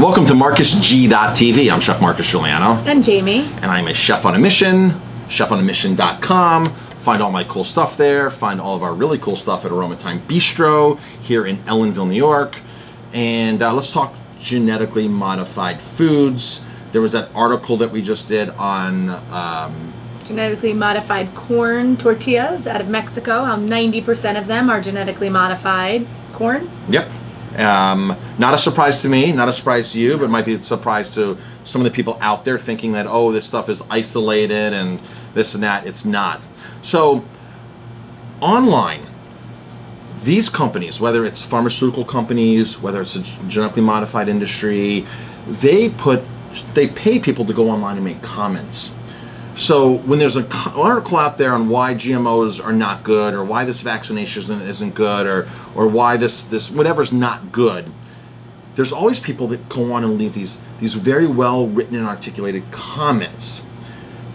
Welcome to MarcusG.tv. I'm Chef Marcus Guiliano. And Jamie. And I'm a chef on a mission, chefonamission.com. Find all my cool stuff there. Find all of our really cool stuff at Aroma Time Bistro here in Ellenville, New York. And let's talk genetically modified foods. There was that article that we just did on genetically modified corn tortillas out of Mexico. How 90% of them are genetically modified corn. Yep. Not a surprise to me, not a surprise to you, but it might be a surprise to some of the people out there thinking that, oh, this stuff is isolated and this and that. It's not. So online, these companies, whether it's pharmaceutical companies, whether it's a genetically modified industry, they pay people to go online and make comments. So when there's an article out there on why GMOs are not good, or why this vaccination isn't good, or why this whatever's not good, there's always people that go on and leave these very well written and articulated comments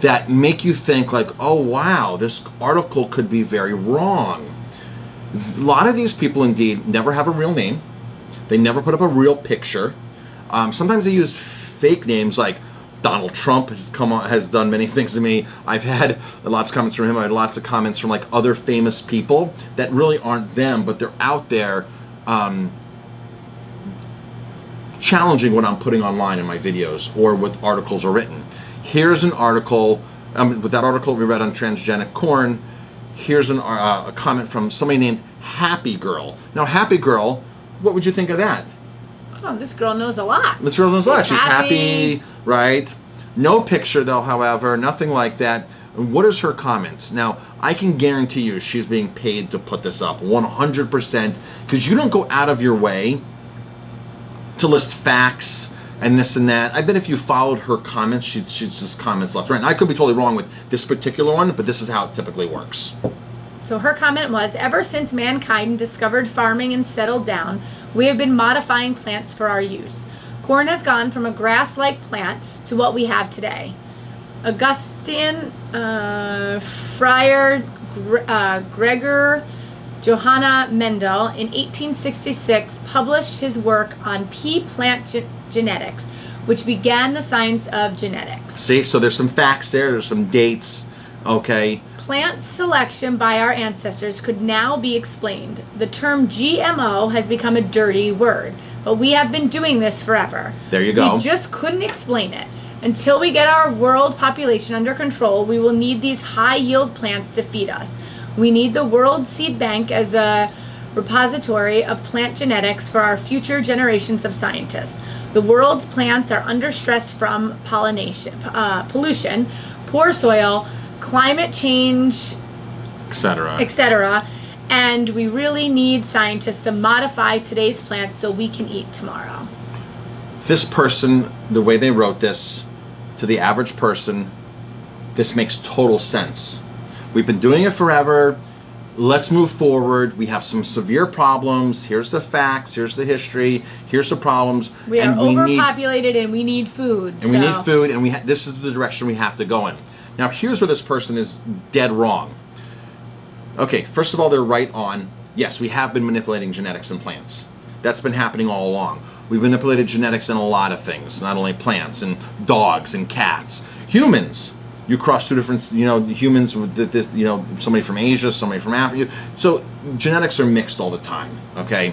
that make you think like, oh wow, this article could be very wrong. A lot of these people indeed never have a real name. They never put up a real picture. Sometimes they use fake names like Donald Trump has done many things to me. I've had lots of comments from him. I had lots of comments from like other famous people that really aren't them, but they're out there challenging what I'm putting online in my videos or what articles are written. Here's an article, with that article we read on transgenic corn, here's a comment from somebody named Happy Girl. Now Happy Girl, what would you think of that? Oh, this girl knows a lot. This girl knows a lot. She's happy, right? No picture though, however, nothing like that. What is her comments? Now, I can guarantee you she's being paid to put this up, 100%, because you don't go out of your way to list facts and this and that. I bet if you followed her comments, she's just comments left, right. And I could be totally wrong with this particular one, but this is how it typically works. So her comment was, ever since mankind discovered farming and settled down, we have been modifying plants for our use. Corn has gone from a grass-like plant to what we have today. Augustine Friar Gregor Johanna Mendel in 1866 published his work on pea plant genetics, which began the science of genetics. See, so there's some facts there, there's some dates, okay? Plant selection by our ancestors could now be explained. The term GMO has become a dirty word, but we have been doing this forever. There you go. We just couldn't explain it. Until we get our world population under control, we will need these high-yield plants to feed us. We need the World Seed Bank as a repository of plant genetics for our future generations of scientists. The world's plants are under stress from pollution, poor soil, climate change, etc. And we really need scientists to modify today's plants so we can eat tomorrow. This person, the way they wrote this, to the average person, this makes total sense. We've been doing it forever. Let's move forward. We have some severe problems. Here's the facts. Here's the history. Here's the problems. We are overpopulated and we need food. And we need food, and this is the direction we have to go in. Now, here's where this person is dead wrong. Okay, first of all, they're right on. Yes, we have been manipulating genetics in plants. That's been happening all along. We've manipulated genetics in a lot of things, not only plants and dogs and cats. Humans, you cross two different, humans with somebody from Asia, somebody from Africa. So genetics are mixed all the time, okay?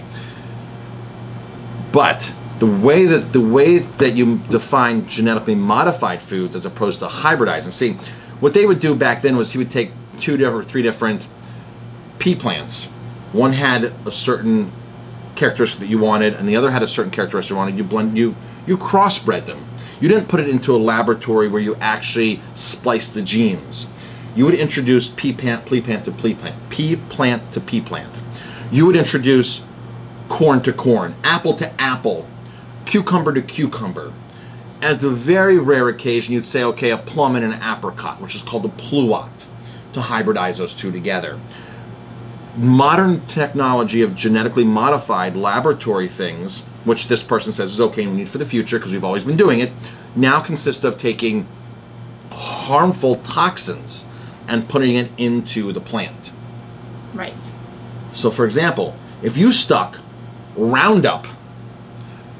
But the way that you define genetically modified foods as opposed to hybridizing. See, what they would do back then was he would take three different pea plants. One had a certain characteristic that you wanted, and the other had a certain characteristic you wanted. You crossbred them. You didn't put it into a laboratory where you actually spliced the genes. You would introduce pea plant to pea plant to pea plant. You would introduce corn to corn, apple to apple, cucumber to cucumber. At the very rare occasion, you'd say, okay, a plum and an apricot, which is called a pluot, to hybridize those two together. Modern technology of genetically modified laboratory things, which this person says is okay and we need for the future because we've always been doing it, now consists of taking harmful toxins and putting it into the plant. Right. So for example, if you stuck Roundup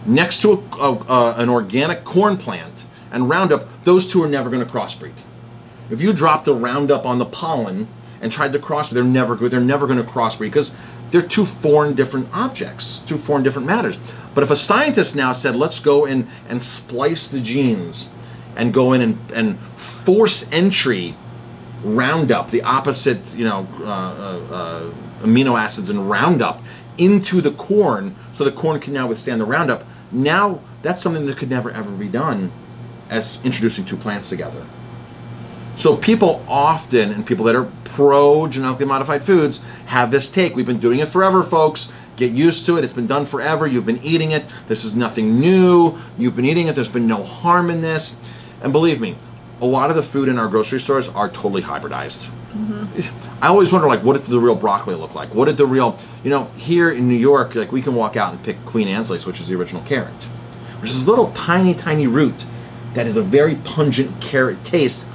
next to an organic corn plant and Roundup, those two are never going to crossbreed. If you dropped the Roundup on the pollen and tried to crossbreed, they're never going to crossbreed because they're two foreign different objects, two foreign different matters. But if a scientist now said, let's go in and splice the genes and go in and force entry Roundup, the opposite, amino acids in Roundup, into the corn, so the corn can now withstand the Roundup. Now that's something that could never ever be done as introducing two plants together. So people often, and people that are pro genetically modified foods, have this take. We've been doing it forever, folks. Get used to it. It's been done forever. You've been eating it. This is nothing new. You've been eating it. There's been no harm in this. And believe me, a lot of the food in our grocery stores are totally hybridized. I always wonder, like, what did the real broccoli look like? What did the real, here in New York, like, we can walk out and pick Queen Anne's lace, which is the original carrot, which is a little tiny, tiny root that is a very pungent carrot taste.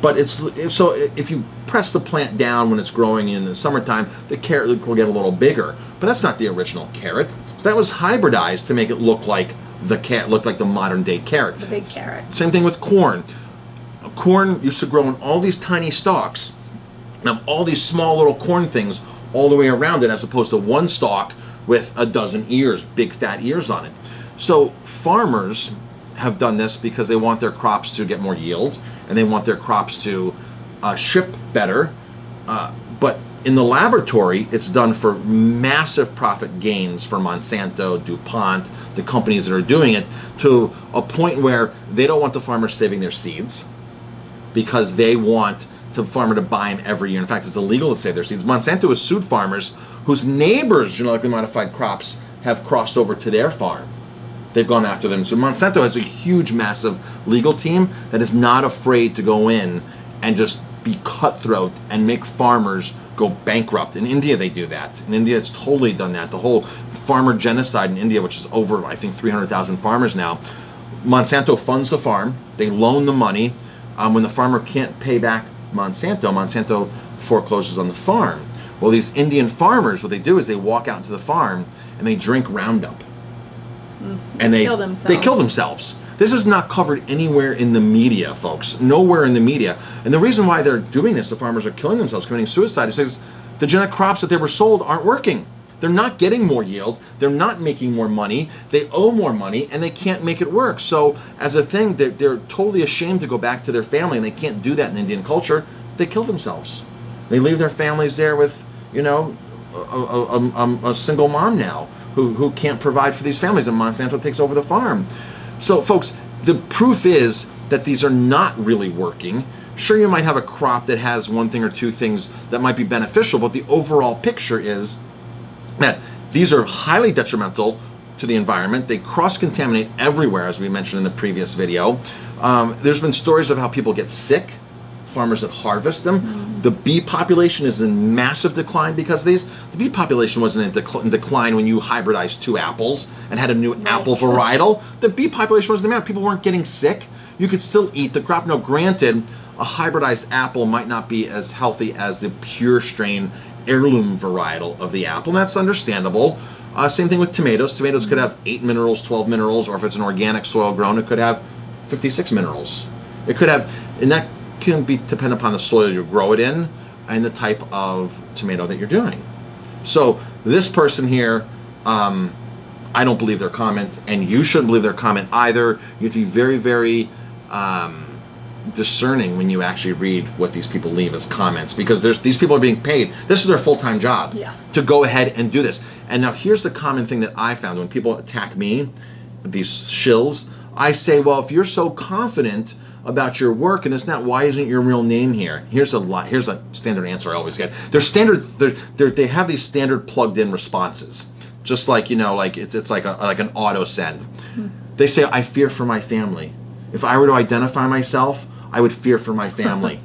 But so if you press the plant down when it's growing in the summertime, the carrot will get a little bigger. But that's not the original carrot. That was hybridized to make it look like the modern day carrot. The big carrot. Same thing with corn. Corn used to grow in all these tiny stalks, and have all these small little corn things all the way around it, as opposed to one stalk with a dozen ears, big fat ears on it. So farmers have done this because they want their crops to get more yield, and they want their crops to ship better. But in the laboratory, it's done for massive profit gains for Monsanto, DuPont, the companies that are doing it, to a point where they don't want the farmers saving their seeds because they want the farmer to buy them every year. In fact, it's illegal to save their seeds. Monsanto has sued farmers whose neighbors' genetically modified crops have crossed over to their farm. They've gone after them. So Monsanto has a huge, massive legal team that is not afraid to go in and just be cutthroat and make farmers go bankrupt. In India, they do that. In India, it's totally done that. The whole farmer genocide in India, which is over, I think, 300,000 farmers now. Monsanto funds the farm. They loan the money. When the farmer can't pay back Monsanto forecloses on the farm. Well, these Indian farmers, what they do is they walk out into the farm and they drink Roundup. And they kill themselves. This is not covered anywhere in the media, folks. Nowhere in the media. And the reason why they're doing this, the farmers are killing themselves, committing suicide, is because the genetic crops that they were sold aren't working. They're not getting more yield. They're not making more money. They owe more money, and they can't make it work. So as a thing, they're totally ashamed to go back to their family, and they can't do that in Indian culture. They kill themselves. They leave their families there with, a single mom now who can't provide for these families, and Monsanto takes over the farm. So, folks, the proof is that these are not really working. Sure, you might have a crop that has one thing or two things that might be beneficial, but the overall picture is that these are highly detrimental to the environment. They cross-contaminate everywhere, as we mentioned in the previous video. There's been stories of how people get sick, farmers that harvest them. The bee population is in massive decline because of these. The bee population wasn't in decline when you hybridized two apples and had a new apple varietal. The bee population wasn't in. People weren't getting sick. You could still eat the crop. Now, granted, a hybridized apple might not be as healthy as the pure strain heirloom varietal of the apple, and that's understandable. Same thing with tomatoes. Tomatoes could have 8 minerals, 12 minerals, or if it's an organic soil grown, it could have 56 minerals. It could have, and that can be dependent upon the soil you grow it in and the type of tomato that you're doing. So this person here, I don't believe their comment, and you shouldn't believe their comment either. You have to be very, very discerning when you actually read what these people leave as comments, because these people are being paid. This is their full-time job to go ahead and do this. And now here's the common thing that I found when people attack me, these shills. I say, well, if you're so confident about your work and it's not, why isn't your real name here? Here's a standard answer I always get. They have these standard plugged-in responses, just like it's like an auto send. They say, I fear for my family. If I were to identify myself, I would fear for my family.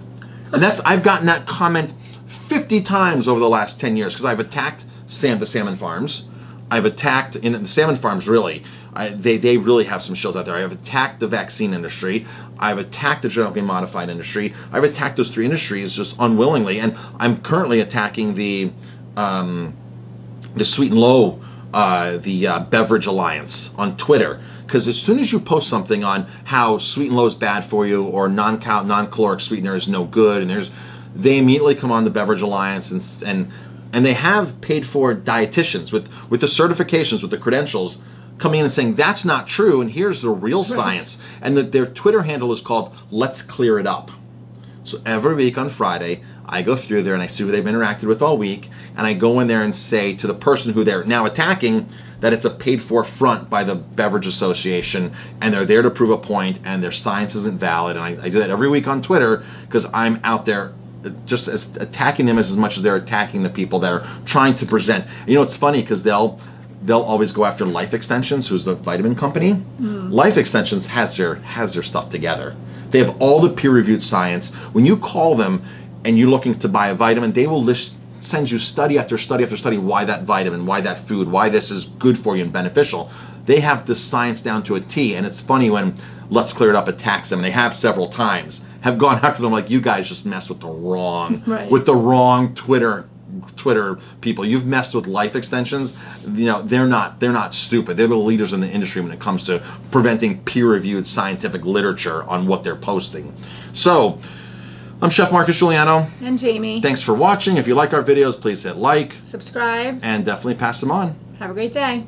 And I've gotten that comment 50 times over the last 10 years because I've attacked the salmon farms. I've attacked, in the salmon farms really, they really have some shills out there. I've attacked the vaccine industry. I've attacked the genetically modified industry. I've attacked those three industries just unwillingly. And I'm currently attacking the sweet and low Beverage Alliance on Twitter, because as soon as you post something on how sweet and low is bad for you, or non-caloric sweetener is no good, and they immediately come on the Beverage Alliance and they have paid for dietitians with the certifications, with the credentials, coming in and saying that's not true, and here's the real science. And their Twitter handle is called Let's Clear It Up. So every week on Friday, I go through there and I see who they've interacted with all week, and I go in there and say to the person who they're now attacking that it's a paid-for front by the Beverage Association, and they're there to prove a point, and their science isn't valid. And I do that every week on Twitter, because I'm out there just as attacking them as much as they're attacking the people that are trying to present. You know, it's funny because they'll always go after Life Extensions, who's the vitamin company. Life Extensions has their stuff together. They have all the peer-reviewed science. When you call them and you're looking to buy a vitamin, they will send you study after study after study why that vitamin, why that food, why this is good for you and beneficial. They have the science down to a T, and it's funny when Let's Clear It Up attacks them, and they have several times, have gone after them like, you guys just messed with the wrong, Twitter people. You've messed with Life Extensions. You know, they're not stupid. They're the leaders in the industry when it comes to preventing peer-reviewed scientific literature on what they're posting. So, I'm Chef Marcus Guiliano. And Jamie. Thanks for watching. If you like our videos, please hit like, subscribe, and definitely pass them on. Have a great day.